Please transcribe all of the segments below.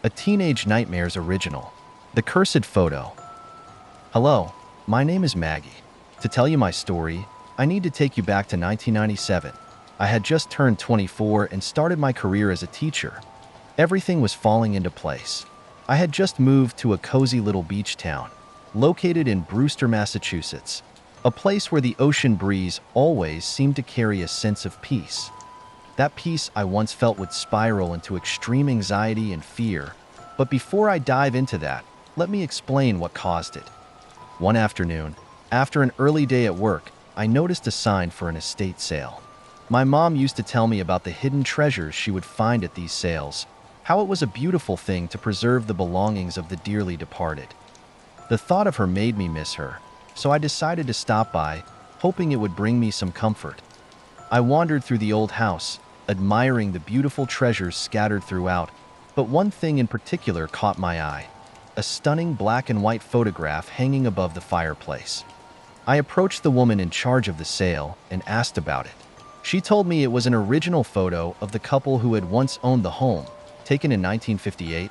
A Teenage Nightmares original. The Cursed Photo. Hello, my name is Maggie. To tell you my story, I need to take you back to 1997. I had just turned 24 and started my career as a teacher. Everything was falling into place. I had just moved to a cozy little beach town, located in Brewster, Massachusetts, a place where the ocean breeze always seemed to carry a sense of peace. That peace I once felt would spiral into extreme anxiety and fear. But before I dive into that, let me explain what caused it. One afternoon, after an early day at work, I noticed a sign for an estate sale. My mom used to tell me about the hidden treasures she would find at these sales, how it was a beautiful thing to preserve the belongings of the dearly departed. The thought of her made me miss her, so I decided to stop by, hoping it would bring me some comfort. I wandered through the old house, admiring the beautiful treasures scattered throughout, but one thing in particular caught my eye: a stunning black and white photograph hanging above the fireplace. I approached the woman in charge of the sale and asked about it. She told me it was an original photo of the couple who had once owned the home, taken in 1958.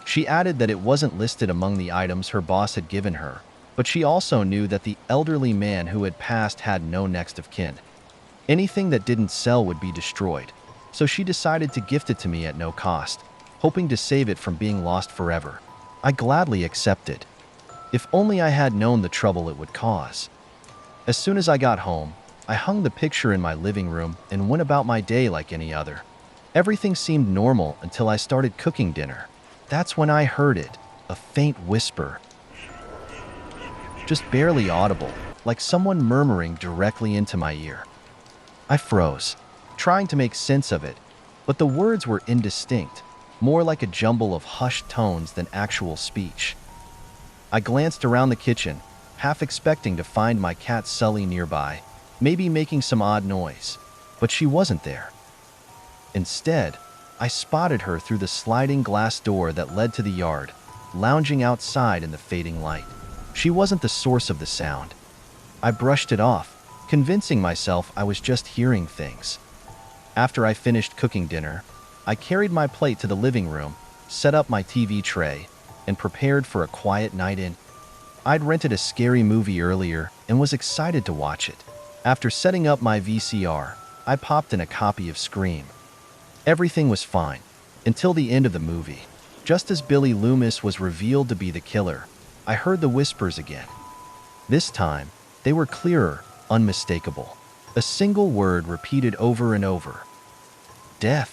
She added that it wasn't listed among the items her boss had given her, but she also knew that the elderly man who had passed had no next of kin. Anything that didn't sell would be destroyed, so she decided to gift it to me at no cost, hoping to save it from being lost forever. I gladly accepted. If only I had known the trouble it would cause. As soon as I got home, I hung the picture in my living room and went about my day like any other. Everything seemed normal until I started cooking dinner. That's when I heard it, a faint whisper. Just barely audible, like someone murmuring directly into my ear. I froze, trying to make sense of it, but the words were indistinct, more like a jumble of hushed tones than actual speech. I glanced around the kitchen, half expecting to find my cat Sully nearby, maybe making some odd noise, but she wasn't there. Instead, I spotted her through the sliding glass door that led to the yard, lounging outside in the fading light. She wasn't the source of the sound. I brushed it off, convincing myself I was just hearing things. After I finished cooking dinner, I carried my plate to the living room, set up my TV tray, and prepared for a quiet night in. I'd rented a scary movie earlier and was excited to watch it. After setting up my VCR, I popped in a copy of Scream. Everything was fine, until the end of the movie. Just as Billy Loomis was revealed to be the killer, I heard the whispers again. This time, they were clearer, unmistakable. A single word repeated over and over. Death.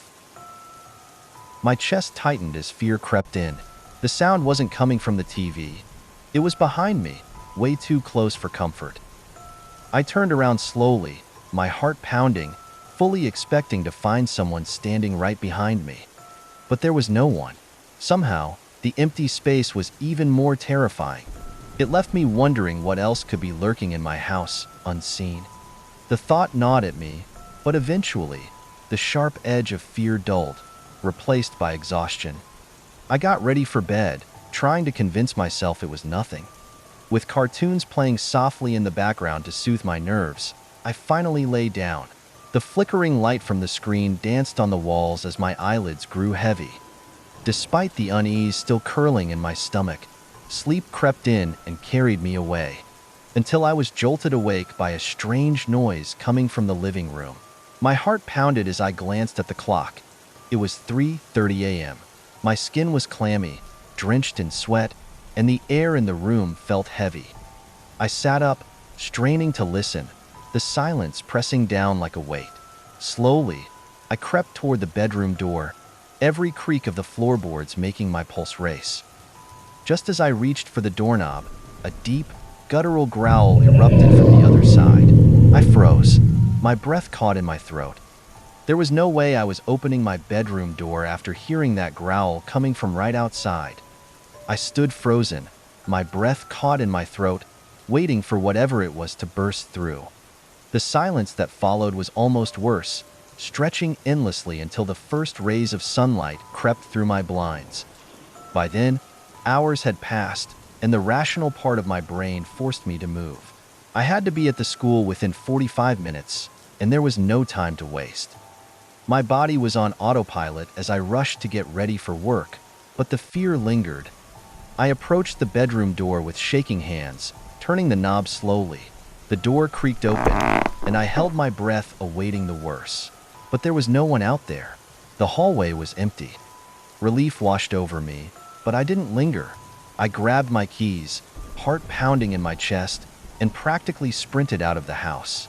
My chest tightened as fear crept in. The sound wasn't coming from the TV. It was behind me, way too close for comfort. I turned around slowly, my heart pounding, fully expecting to find someone standing right behind me. But there was no one. Somehow, the empty space was even more terrifying. It left me wondering what else could be lurking in my house, unseen. The thought gnawed at me, but eventually, the sharp edge of fear dulled, replaced by exhaustion. I got ready for bed, trying to convince myself it was nothing. With cartoons playing softly in the background to soothe my nerves, I finally lay down. The flickering light from the screen danced on the walls as my eyelids grew heavy. Despite the unease still curling in my stomach, sleep crept in and carried me away, until I was jolted awake by a strange noise coming from the living room. My heart pounded as I glanced at the clock. It was 3:30 a.m. My skin was clammy, drenched in sweat, and the air in the room felt heavy. I sat up, straining to listen, the silence pressing down like a weight. Slowly, I crept toward the bedroom door, every creak of the floorboards making my pulse race. Just as I reached for the doorknob, a deep, guttural growl erupted from the other side. I froze, my breath caught in my throat. There was no way I was opening my bedroom door after hearing that growl coming from right outside. I stood frozen, my breath caught in my throat, waiting for whatever it was to burst through. The silence that followed was almost worse, stretching endlessly until the first rays of sunlight crept through my blinds. By then, hours had passed, and the rational part of my brain forced me to move. I had to be at the school within 45 minutes, and there was no time to waste. My body was on autopilot as I rushed to get ready for work, but the fear lingered. I approached the bedroom door with shaking hands, turning the knob slowly. The door creaked open, and I held my breath awaiting the worst. But there was no one out there. The hallway was empty. Relief washed over me, but I didn't linger. I grabbed my keys, heart pounding in my chest, and practically sprinted out of the house.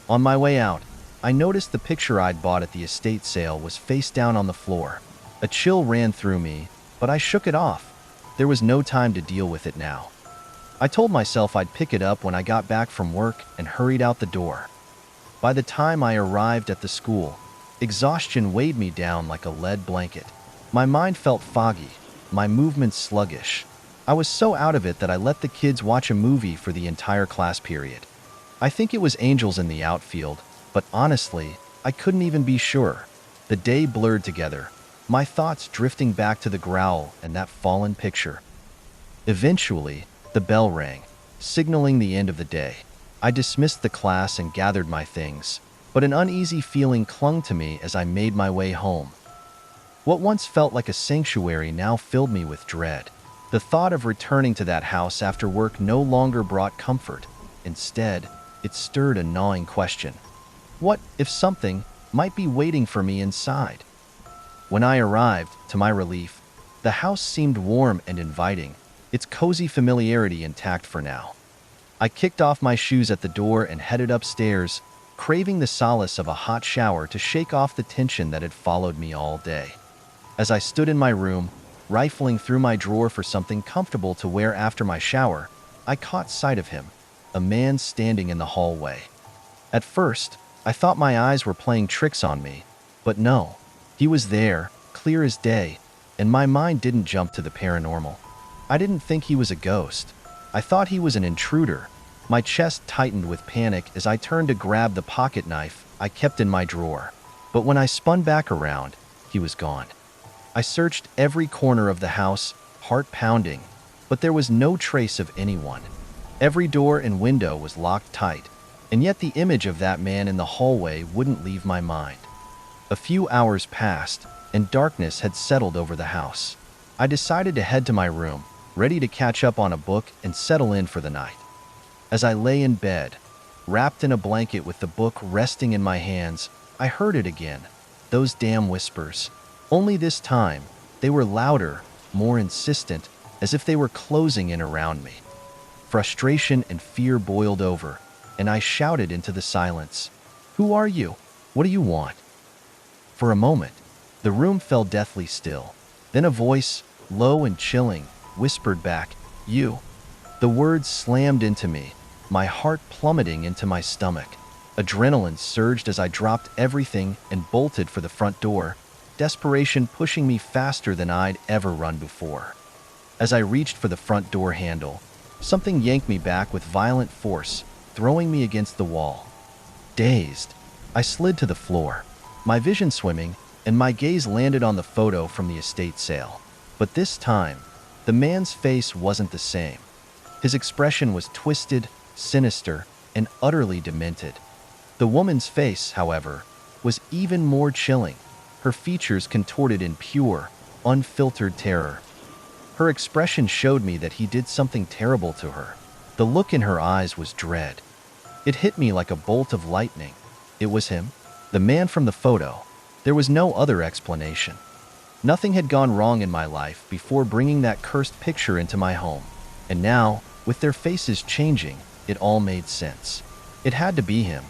On my way out, I noticed the picture I'd bought at the estate sale was face down on the floor. A chill ran through me, but I shook it off. There was no time to deal with it now. I told myself I'd pick it up when I got back from work and hurried out the door. By the time I arrived at the school, exhaustion weighed me down like a lead blanket. My mind felt foggy, my movements sluggish. I was so out of it that I let the kids watch a movie for the entire class period. I think it was Angels in the Outfield, but honestly, I couldn't even be sure. The day blurred together, my thoughts drifting back to the growl and that fallen picture. Eventually, the bell rang, signaling the end of the day. I dismissed the class and gathered my things, but an uneasy feeling clung to me as I made my way home. What once felt like a sanctuary now filled me with dread. The thought of returning to that house after work no longer brought comfort. Instead, it stirred a gnawing question. What if something might be waiting for me inside? When I arrived, to my relief, the house seemed warm and inviting, its cozy familiarity intact for now. I kicked off my shoes at the door and headed upstairs, craving the solace of a hot shower to shake off the tension that had followed me all day. As I stood in my room, rifling through my drawer for something comfortable to wear after my shower, I caught sight of him, a man standing in the hallway. At first, I thought my eyes were playing tricks on me, but no, he was there, clear as day, and my mind didn't jump to the paranormal. I didn't think he was a ghost. I thought he was an intruder. My chest tightened with panic as I turned to grab the pocket knife I kept in my drawer. But when I spun back around, he was gone. I searched every corner of the house, heart pounding, but there was no trace of anyone. Every door and window was locked tight, and yet the image of that man in the hallway wouldn't leave my mind. A few hours passed, and darkness had settled over the house. I decided to head to my room, ready to catch up on a book and settle in for the night. As I lay in bed, wrapped in a blanket with the book resting in my hands, I heard it again. Those damn whispers. Only this time, they were louder, more insistent, as if they were closing in around me. Frustration and fear boiled over, and I shouted into the silence, "Who are you? What do you want?" For a moment, the room fell deathly still. Then a voice, low and chilling, whispered back, "You." The words slammed into me, my heart plummeting into my stomach. Adrenaline surged as I dropped everything and bolted for the front door, desperation pushing me faster than I'd ever run before. As I reached for the front door handle, something yanked me back with violent force, throwing me against the wall. Dazed, I slid to the floor, my vision swimming, and my gaze landed on the photo from the estate sale. But this time, the man's face wasn't the same. His expression was twisted, sinister, and utterly demented. The woman's face, however, was even more chilling, her features contorted in pure, unfiltered terror. Her expression showed me that he did something terrible to her. The look in her eyes was dread. It hit me like a bolt of lightning. It was him, the man from the photo. There was no other explanation. Nothing had gone wrong in my life before bringing that cursed picture into my home. And now, with their faces changing, it all made sense. It had to be him.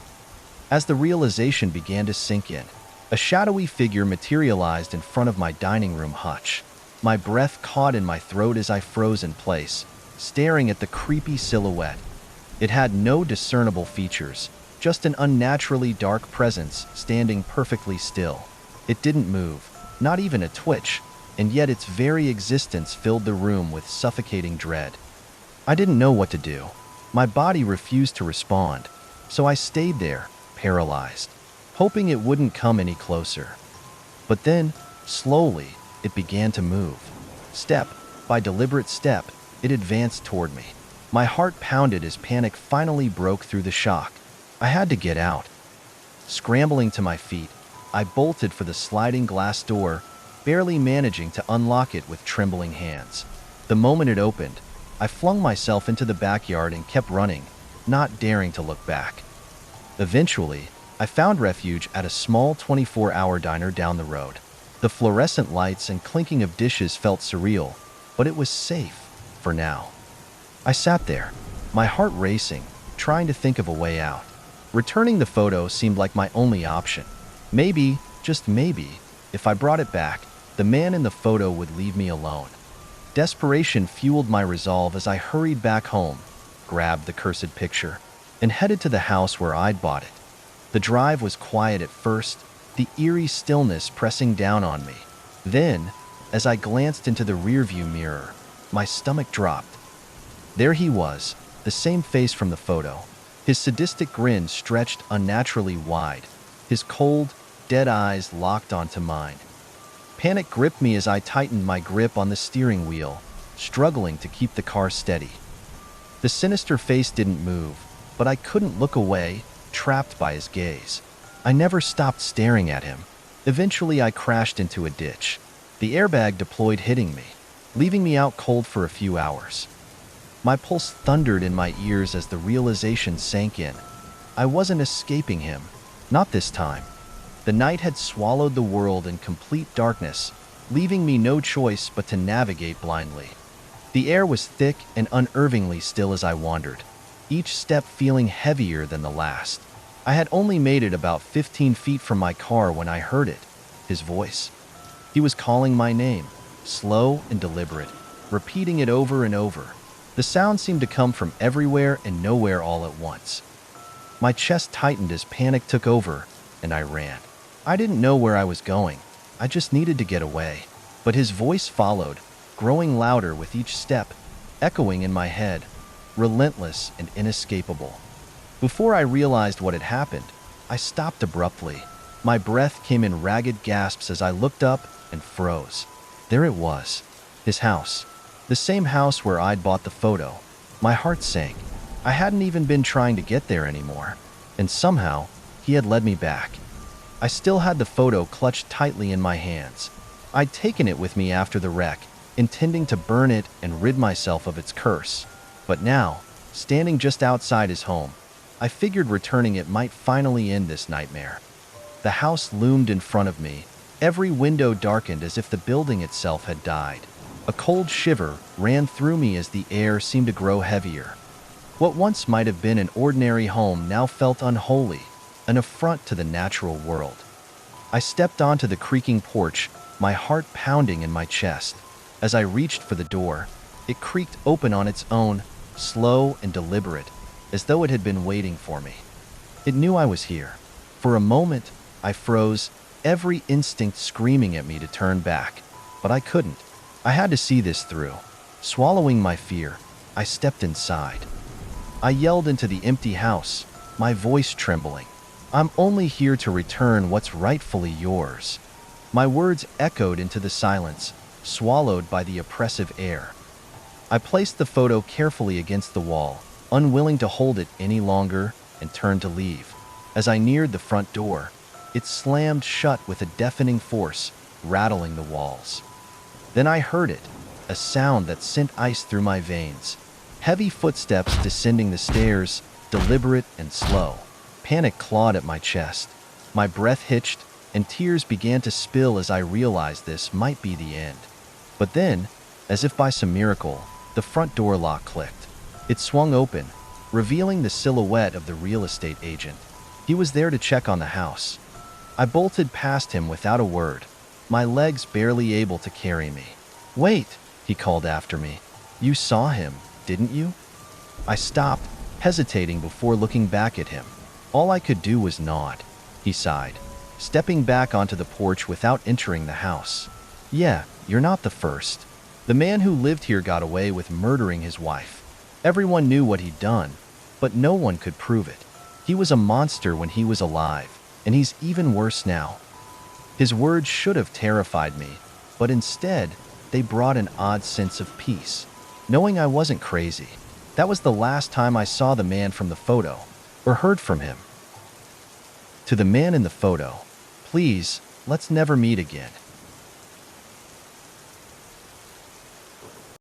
As the realization began to sink in, a shadowy figure materialized in front of my dining room hutch. My breath caught in my throat as I froze in place, staring at the creepy silhouette. It had no discernible features, just an unnaturally dark presence standing perfectly still. It didn't move, not even a twitch, and yet its very existence filled the room with suffocating dread. I didn't know what to do. My body refused to respond, so I stayed there, paralyzed, hoping it wouldn't come any closer. But then, slowly, it began to move. Step by deliberate step, it advanced toward me. My heart pounded as panic finally broke through the shock. I had to get out. Scrambling to my feet, I bolted for the sliding glass door, barely managing to unlock it with trembling hands. The moment it opened, I flung myself into the backyard and kept running, not daring to look back. Eventually, I found refuge at a small 24-hour diner down the road. The fluorescent lights and clinking of dishes felt surreal, but it was safe for now. I sat there, my heart racing, trying to think of a way out. Returning the photo seemed like my only option. Maybe, just maybe, if I brought it back, the man in the photo would leave me alone. Desperation fueled my resolve as I hurried back home, grabbed the cursed picture, and headed to the house where I'd bought it. The drive was quiet at first, the eerie stillness pressing down on me. Then, as I glanced into the rearview mirror, my stomach dropped. There he was, the same face from the photo. His sadistic grin stretched unnaturally wide, his cold, dead eyes locked onto mine. Panic gripped me as I tightened my grip on the steering wheel, struggling to keep the car steady. The sinister face didn't move, but I couldn't look away, trapped by his gaze. I never stopped staring at him. Eventually, I crashed into a ditch. The airbag deployed, hitting me, leaving me out cold for a few hours. My pulse thundered in my ears as the realization sank in. I wasn't escaping him. Not this time. The night had swallowed the world in complete darkness, leaving me no choice but to navigate blindly. The air was thick and unnervingly still as I wandered, each step feeling heavier than the last. I had only made it about 15 feet from my car when I heard it, his voice. He was calling my name, slow and deliberate, repeating it over and over. The sound seemed to come from everywhere and nowhere all at once. My chest tightened as panic took over, and I ran. I didn't know where I was going. I just needed to get away. But his voice followed, growing louder with each step, echoing in my head, relentless and inescapable. Before I realized what had happened, I stopped abruptly. My breath came in ragged gasps as I looked up and froze. There it was, his house. The same house where I'd bought the photo. My heart sank. I hadn't even been trying to get there anymore. And somehow, he had led me back. I still had the photo clutched tightly in my hands. I'd taken it with me after the wreck, intending to burn it and rid myself of its curse. But now, standing just outside his home, I figured returning it might finally end this nightmare. The house loomed in front of me, every window darkened as if the building itself had died. A cold shiver ran through me as the air seemed to grow heavier. What once might have been an ordinary home now felt unholy, an affront to the natural world. I stepped onto the creaking porch, my heart pounding in my chest. As I reached for the door, it creaked open on its own, slow and deliberate, as though it had been waiting for me. It knew I was here. For a moment, I froze, every instinct screaming at me to turn back. But I couldn't. I had to see this through. Swallowing my fear, I stepped inside. I yelled into the empty house, my voice trembling. I'm only here to return what's rightfully yours. My words echoed into the silence, swallowed by the oppressive air. I placed the photo carefully against the wall, unwilling to hold it any longer, and turned to leave. As I neared the front door, it slammed shut with a deafening force, rattling the walls. Then I heard it, a sound that sent ice through my veins. Heavy footsteps descending the stairs, deliberate and slow. Panic clawed at my chest. My breath hitched, and tears began to spill as I realized this might be the end. But then, as if by some miracle, the front door lock clicked. It swung open, revealing the silhouette of the real estate agent. He was there to check on the house. I bolted past him without a word, my legs barely able to carry me. "Wait," he called after me. "You saw him, didn't you?" I stopped, hesitating before looking back at him. All I could do was nod. He sighed, stepping back onto the porch without entering the house. "Yeah, you're not the first. The man who lived here got away with murdering his wife. Everyone knew what he'd done, but no one could prove it. He was a monster when he was alive, and he's even worse now." His words should have terrified me, but instead, they brought an odd sense of peace. Knowing I wasn't crazy, that was the last time I saw the man from the photo, or heard from him. To the man in the photo, "Please, let's never meet again.